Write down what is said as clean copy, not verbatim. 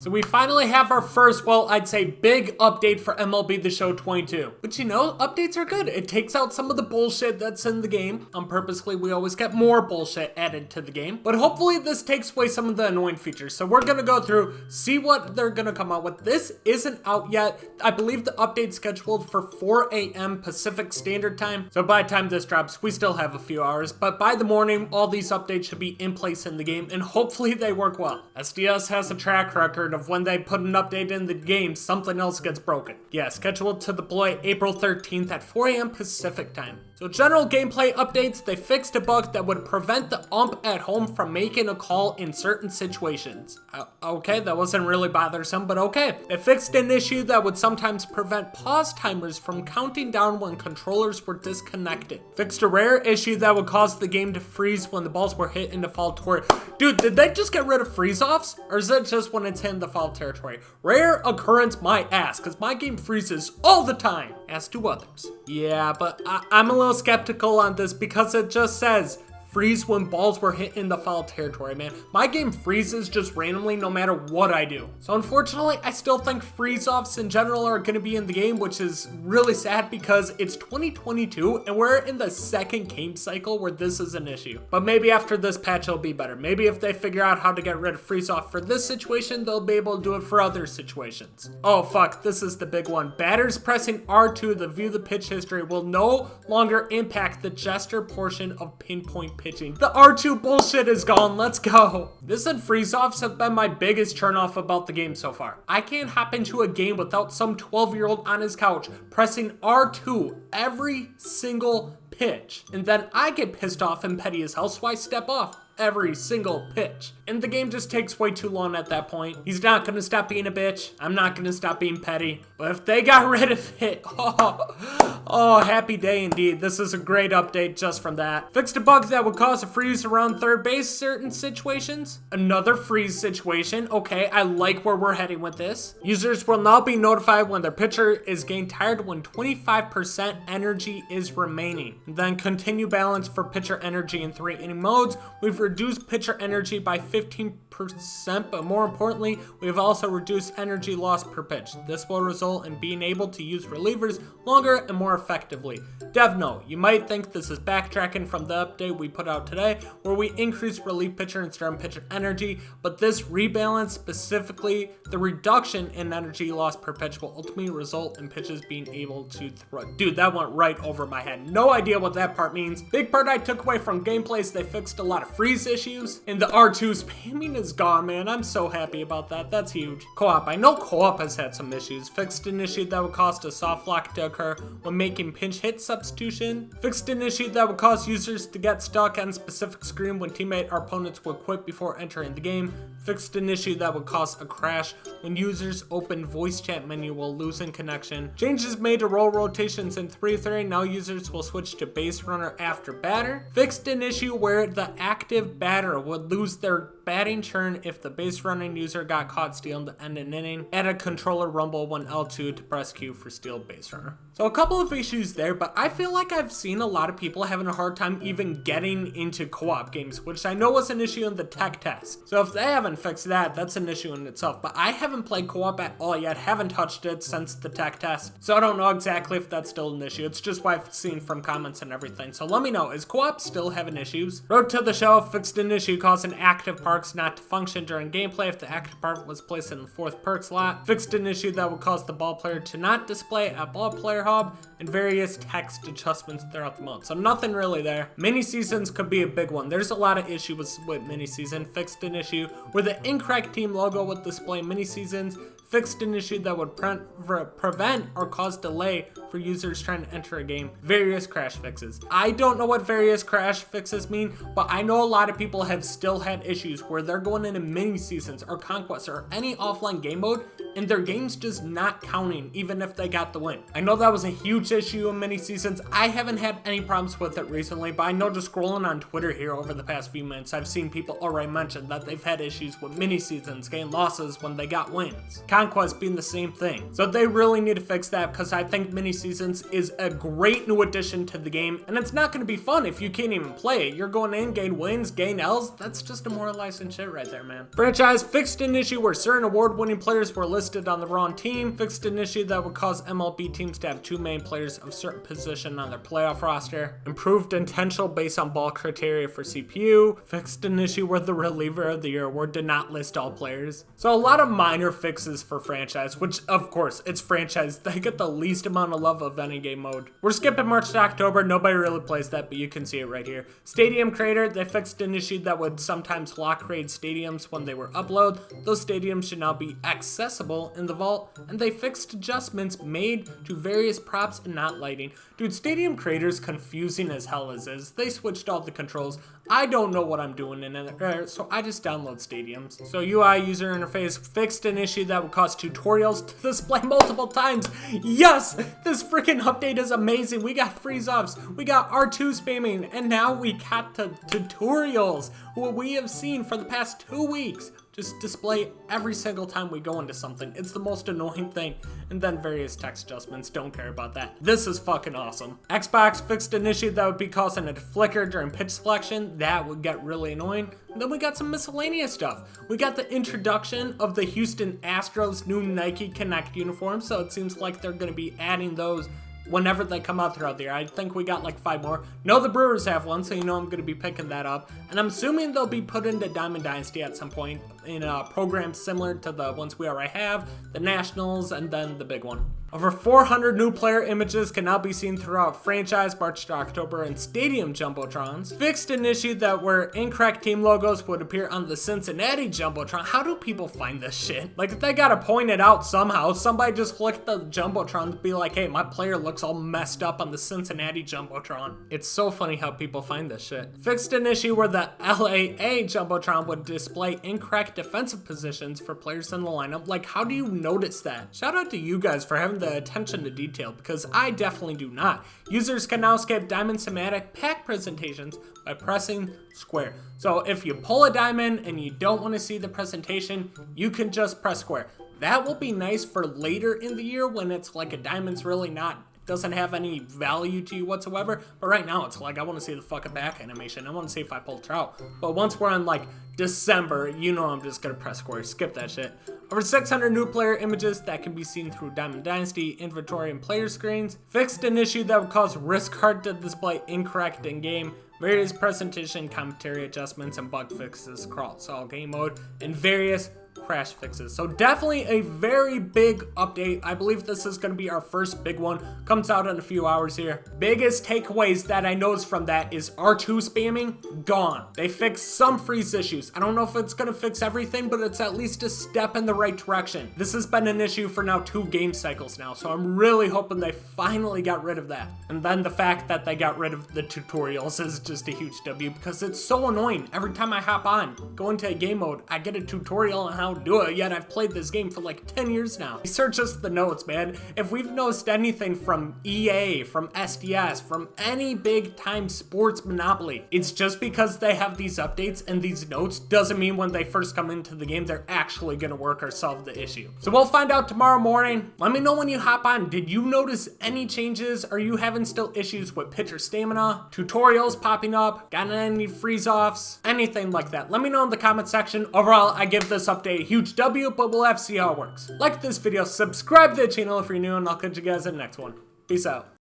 So we finally have our first, well, I'd say big update for MLB The Show 22. But you know, updates are good. It takes out some of the bullshit that's in the game. Purposely, we always get more bullshit added to the game. But hopefully this takes away some of the annoying features. So we're gonna go through, see what they're gonna come out with. This isn't out yet. I believe the update's scheduled for 4 a.m. Pacific Standard Time. So by the time this drops, we still have a few hours. But by the morning, all these updates should be in place in the game. And hopefully they work well. SDS has a track record of when they put an update in the game, something else gets broken. Yeah, scheduled to deploy April 13th at 4 a.m. Pacific time. So general gameplay updates, they fixed a bug that would prevent the ump at home from making a call in certain situations. Okay, that wasn't really bothersome, but okay. They fixed an issue that would sometimes prevent pause timers from counting down when controllers were disconnected. Fixed a rare issue that would cause the game to freeze when the balls were hit into foul territory. Dude, did they just get rid of freeze-offs? Or is it just when it's in the foul territory? Rare occurrence my ass, because my game freezes all the time, as do others. Yeah, but I'm a little skeptical on this because it just says freeze when balls were hit in the foul territory, man. My game freezes just randomly no matter what I do. So unfortunately, I still think freeze-offs in general are going to be in the game, which is really sad because it's 2022 and we're in the second game cycle where this is an issue. But maybe after this patch, it'll be better. Maybe if they figure out how to get rid of freeze-off for this situation, they'll be able to do it for other situations. Oh, fuck. This is the big one. Batters pressing R2 to view the pitch history will no longer impact the gesture portion of pinpoint pitching. The R2 bullshit is gone. Let's go. This and freeze-offs have been my biggest turnoff about the game so far. I can't hop into a game without some 12-year-old on his couch pressing R2 every single pitch. And then I get pissed off and petty as hell, so I step off every single pitch. And the game just takes way too long at that point. He's not gonna stop being a bitch. I'm not gonna stop being petty. But if they got rid of it, oh, happy day indeed. This is a great update just from that. Fixed a bug that would cause a freeze around third base certain situations. Another freeze situation. Okay, I like where we're heading with this. Users will now be notified when their pitcher is getting tired when 25% energy is remaining. And then continue balance for pitcher energy in 3 inning modes. We've reduced pitcher energy by 15%, but more importantly, we have also reduced energy loss per pitch. This will result in being able to use relievers longer and more effectively. Dev note, you might think this is backtracking from the update we put out today, where we increased relief pitcher and starting pitcher energy, but this rebalance, specifically the reduction in energy loss per pitch, will ultimately result in pitches being able to throw. Dude, that went right over my head. No idea what that part means. Big part I took away from gameplay is they fixed a lot of freeze issues, and the R2 spamming is gone, man. I'm so happy about that. That's huge. Co-op. I know co-op has had some issues. Fixed an issue that would cause a soft lock to occur when making pinch hit substitution. Fixed an issue that would cause users to get stuck on a specific screen when teammate or opponents would quit before entering the game. Fixed an issue that would cause a crash when users open voice chat menu while losing connection. Changes made to role rotations in 3-3. Now users will switch to base runner after batter. Fixed an issue where the active batter would lose their batting turn if the base running user got caught stealing to end an inning. Add a controller rumble when L2 to press Q for steal base runner. So a couple of issues there, but I feel like I've seen a lot of people having a hard time even getting into co-op games, which I know was an issue in the tech test. So if they haven't fixed that, that's an issue in itself. But I haven't played co-op at all yet, haven't touched it since the tech test. So I don't know exactly if that's still an issue. It's just what I've seen from comments and everything. So let me know, is co-op still having issues? Road to the Show fixed an issue causing active parks not to function during gameplay if the active park was placed in the 4th perk slot. Fixed an issue that would cause the ball player to not display a ball player hub, and various text adjustments throughout the mode. So nothing really there. Mini seasons could be a big one. There's a lot of issues with mini season. Fixed an issue where the incorrect team logo would display mini seasons. Fixed an issue that would prevent or cause delay for users trying to enter a game. Various crash fixes. I don't know what various crash fixes mean, but I know a lot of people have still had issues where they're going into mini seasons or conquests or any offline game mode and their games just not counting even if they got the win. I know that was a huge issue in many seasons. I haven't had any problems with it recently, but I know just scrolling on Twitter here over the past few minutes, I've seen people already mention that they've had issues with mini seasons getting losses when they got wins. Conquest being the same thing. So they really need to fix that, because I think mini seasons is a great new addition to the game, and it's not going to be fun if you can't even play it. You're going in, gain wins, gain L's. That's just demoralizing shit right there, man. Franchise fixed an issue where certain award-winning players were listed on the wrong team. Fixed an issue that would cause MLB teams to have two main players of certain position on their playoff roster. Improved intentional based on ball criteria for CPU. Fixed an issue where the reliever of the year award did not list all players. So a lot of minor fixes for franchise, which of course it's franchise. They get the least amount of love of any game mode. We're skipping March to October. Nobody really plays that, but you can see it right here. Stadium creator, they fixed an issue that would sometimes lock raid stadiums when they were upload. Those stadiums should now be accessible in the vault, and they fixed adjustments made to various props and not lighting. Dude, stadium creator's confusing as hell as is. They switched all the controls. I don't know what I'm doing in it, so I just download stadiums. So UI user interface fixed an issue that would cause tutorials to display multiple times. Yes, this freaking update is amazing. We got freeze-offs, we got R2 spamming, and now we got the tutorials, what we have seen for the past 2 weeks. Just display every single time we go into something. It's the most annoying thing. And then various text adjustments, don't care about that. This is fucking awesome. Xbox fixed an issue that would be causing it to flicker during pitch selection. That would get really annoying. And then we got some miscellaneous stuff. We got the introduction of the Houston Astros new Nike Connect uniforms, so it seems like they're gonna be adding those whenever they come out throughout the year. I think we got like 5 more. No, the Brewers have one, so you know I'm going to be picking that up. And I'm assuming they'll be put into Diamond Dynasty at some point in a program similar to the ones we already have, the Nationals, and then the big one. Over 400 new player images can now be seen throughout franchise, March to October, and stadium jumbotrons. Fixed an issue that where incorrect team logos would appear on the Cincinnati jumbotron. How do people find this shit? Like, they gotta point it out somehow. Somebody just click the jumbotron to be like, hey, my player looks all messed up on the Cincinnati jumbotron. It's so funny how people find this shit. Fixed an issue where the LAA jumbotron would display incorrect defensive positions for players in the lineup. Like, how do you notice that? Shout out to you guys for having the attention to detail, because I definitely do not. Users can now skip diamond schematic pack presentations by pressing square. So if you pull a diamond and you don't want to see the presentation, you can just press square. That will be nice for later in the year when it's like a diamond's really not, doesn't have any value to you whatsoever. But right now it's like, I want to see the fucking back animation. I want to see if I pull trout. But once we're on like December, you know I'm just gonna press square, skip that shit. Over 600 new player images that can be seen through Diamond Dynasty, inventory, and player screens. Fixed an issue that would cause risk card to display incorrect in-game. Various presentation, commentary adjustments, and bug fixes across all game mode, and various crash fixes. So definitely a very big update. I believe this is going to be our first big one. Comes out in a few hours here. Biggest takeaways that I noticed from that is R2 spamming, gone. They fixed some freeze issues. I don't know if it's going to fix everything, but it's at least a step in the right direction. This has been an issue for now 2 game cycles now, so I'm really hoping they finally got rid of that. And then the fact that they got rid of the tutorials is just a huge W, because it's so annoying. Every time I hop on, go into a game mode, I get a tutorial on how to do it, yet I've played this game for like 10 years now. Search us the notes, man. If we've noticed anything from EA, from SDS, from any big time sports monopoly, it's just because they have these updates and these notes doesn't mean when they first come into the game they're actually gonna work or solve the issue. So we'll find out tomorrow morning. Let me know when you hop on. Did you notice any changes? Are you having still issues with pitcher stamina, tutorials popping up, got any freeze-offs, anything like that? Let me know in the comment section. Overall, I give this update a huge W, but we'll have to see how it works. Like this video, subscribe to the channel if you're new, and I'll catch you guys in the next one. Peace out.